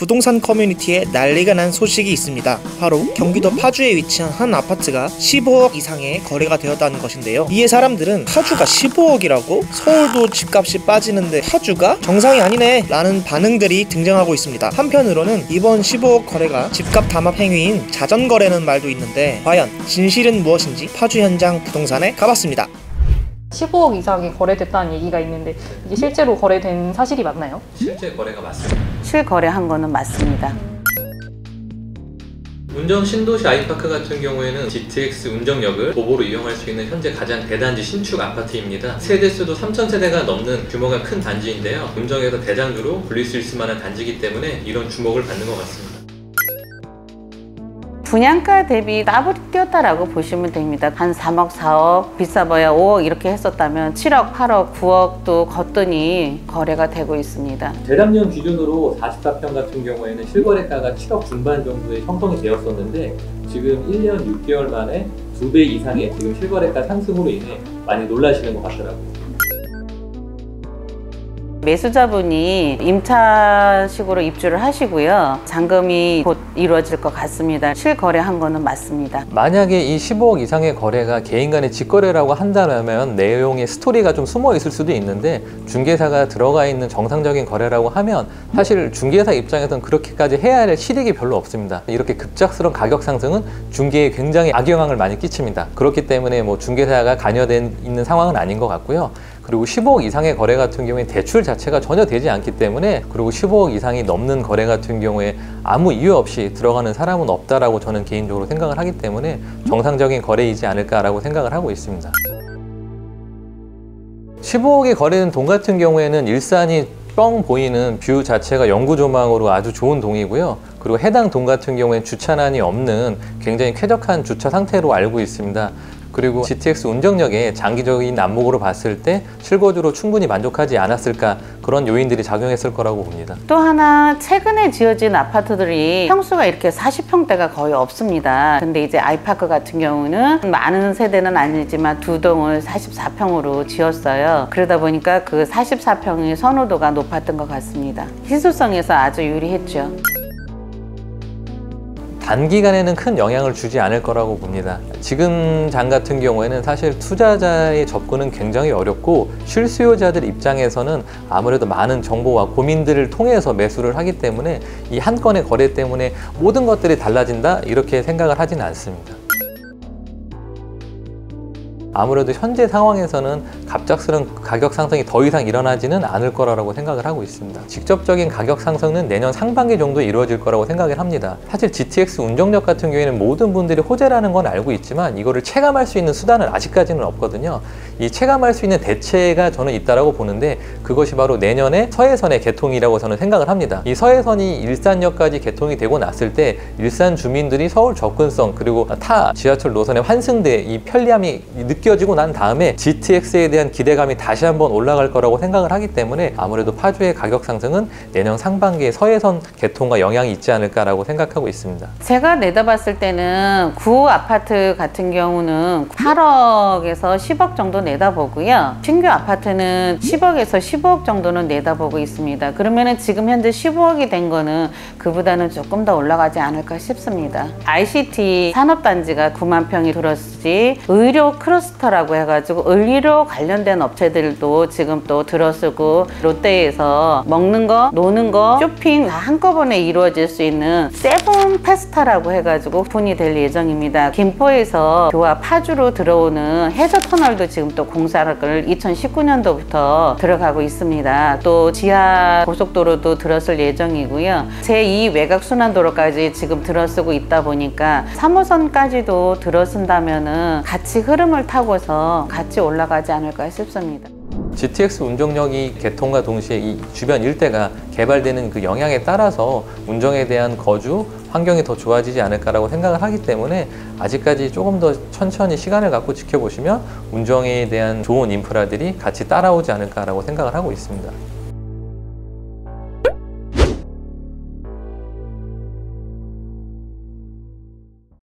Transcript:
부동산 커뮤니티에 난리가 난 소식이 있습니다. 바로 경기도 파주에 위치한 한 아파트가 15억 이상의 거래가 되었다는 것인데요. 이에 사람들은 파주가 15억이라고? 서울도 집값이 빠지는데 파주가? 정상이 아니네 라는 반응들이 등장하고 있습니다. 한편으로는 이번 15억 거래가 집값 담합 행위인 자전거래는 말도 있는데 과연 진실은 무엇인지 파주 현장 부동산에 가봤습니다. 15억 이상이 거래됐다는 얘기가 있는데 이게 실제로 거래된 사실이 맞나요? 실제 거래가 맞습니다. 실거래한 거는 맞습니다. 운정 신도시 아이파크 같은 경우에는 GTX 운정역을 도보로 이용할 수 있는 현재 가장 대단지 신축 아파트입니다. 세대수도 3,000세대가 넘는 규모가 큰 단지인데요. 운정에서 대장주로 불릴 수 있을 만한 단지이기 때문에 이런 주목을 받는 것 같습니다. 분양가 대비 더블이 뛰었다라고 보시면 됩니다. 한 3억, 4억, 비싸봐야 5억 이렇게 했었다면 7억, 8억, 9억도 거뜬히 거래가 되고 있습니다. 재작년 기준으로 44평 같은 경우에는 실거래가가 7억 중반 정도에 형성이 되었었는데 지금 1년 6개월 만에 2배 이상의 지금 실거래가 상승으로 인해 많이 놀라시는 것 같더라고요. 매수자분이 임차식으로 입주를 하시고요. 잔금이 곧 이루어질 것 같습니다. 실거래한 거는 맞습니다. 만약에 이 15억 이상의 거래가 개인 간의 직거래라고 한다면 내용의 스토리가 좀 숨어 있을 수도 있는데 중개사가 들어가 있는 정상적인 거래라고 하면 사실 중개사 입장에서는 그렇게까지 해야 할 실익이 별로 없습니다. 이렇게 급작스러운 가격 상승은 중개에 굉장히 악영향을 많이 끼칩니다. 그렇기 때문에 뭐 중개사가 관여된 있는 상황은 아닌 것 같고요. 그리고 15억 이상의 거래 같은 경우에 대출 자체가 전혀 되지 않기 때문에, 그리고 15억 이상이 넘는 거래 같은 경우에 아무 이유 없이 들어가는 사람은 없다라고 저는 개인적으로 생각을 하기 때문에 정상적인 거래이지 않을까라고 생각을 하고 있습니다. 15억에 거래된 동 같은 경우에는 일산이 뻥 보이는 뷰 자체가 영구 조망으로 아주 좋은 동이고요. 그리고 해당 동 같은 경우에는 주차난이 없는 굉장히 쾌적한 주차 상태로 알고 있습니다. 그리고 GTX 운정역에 장기적인 안목으로 봤을 때 실거주로 충분히 만족하지 않았을까, 그런 요인들이 작용했을 거라고 봅니다. 또 하나, 최근에 지어진 아파트들이 평수가 이렇게 40평대가 거의 없습니다. 근데 이제 아이파크 같은 경우는 많은 세대는 아니지만 두 동을 44평으로 지었어요. 그러다 보니까 그 44평의 선호도가 높았던 것 같습니다. 희소성에서 아주 유리했죠. 단기간에는 큰 영향을 주지 않을 거라고 봅니다. 지금 장 같은 경우에는 사실 투자자의 접근은 굉장히 어렵고 실수요자들 입장에서는 아무래도 많은 정보와 고민들을 통해서 매수를 하기 때문에 이 한 건의 거래 때문에 모든 것들이 달라진다 이렇게 생각을 하지는 않습니다. 아무래도 현재 상황에서는 갑작스러운 가격 상승이 더 이상 일어나지는 않을 거라고 생각을 하고 있습니다. 직접적인 가격 상승은 내년 상반기 정도에 이루어질 거라고 생각을 합니다. 사실 GTX 운정역 같은 경우에는 모든 분들이 호재라는 건 알고 있지만 이거를 체감할 수 있는 수단은 아직까지는 없거든요. 이 체감할 수 있는 대체가 저는 있다라고 보는데, 그것이 바로 내년에 서해선의 개통이라고 저는 생각을 합니다. 이 서해선이 일산역까지 개통이 되고 났을 때 일산 주민들이 서울 접근성 그리고 타 지하철 노선의 환승대 이 편리함이 느껴지고 난 다음에 GTX에 대한 기대감이 다시 한번 올라갈 거라고 생각을 하기 때문에 아무래도 파주의 가격 상승은 내년 상반기에 서해선 개통과 영향이 있지 않을까라고 생각하고 있습니다. 제가 내다봤을 때는 구 아파트 같은 경우는 8억에서 10억 정도 내다보고요. 신규 아파트는 10억에서 15억 정도는 내다보고 있습니다. 그러면은 지금 현재 15억이 된 거는 그보다는 조금 더 올라가지 않을까 싶습니다. ICT 산업단지가 9만 평이 들었지, 의료 클러스터라고 해가지고 의료 관련된 업체들도 지금 또 들어서고, 롯데에서 먹는 거, 노는 거, 쇼핑 다 한꺼번에 이루어질 수 있는 세븐 페스타라고 해가지고 오픈이 될 예정입니다. 김포에서 교화 파주로 들어오는 해저 터널도 지금 또 공사를 2019년도부터 들어가고 있습니다. 또 지하 고속도로도 들어설 예정이고요. 제2 외곽순환도로까지 지금 들어서고 있다 보니까 3호선까지도 들어선다면은 같이 흐름을 타고서 같이 올라가지 않을까 싶습니다. GTX 운정역이 개통과 동시에 이 주변 일대가 개발되는 그 영향에 따라서 운정에 대한 거주 환경이 더 좋아지지 않을까라고 생각을 하기 때문에 아직까지 조금 더 천천히 시간을 갖고 지켜보시면 운정에 대한 좋은 인프라들이 같이 따라오지 않을까라고 생각을 하고 있습니다.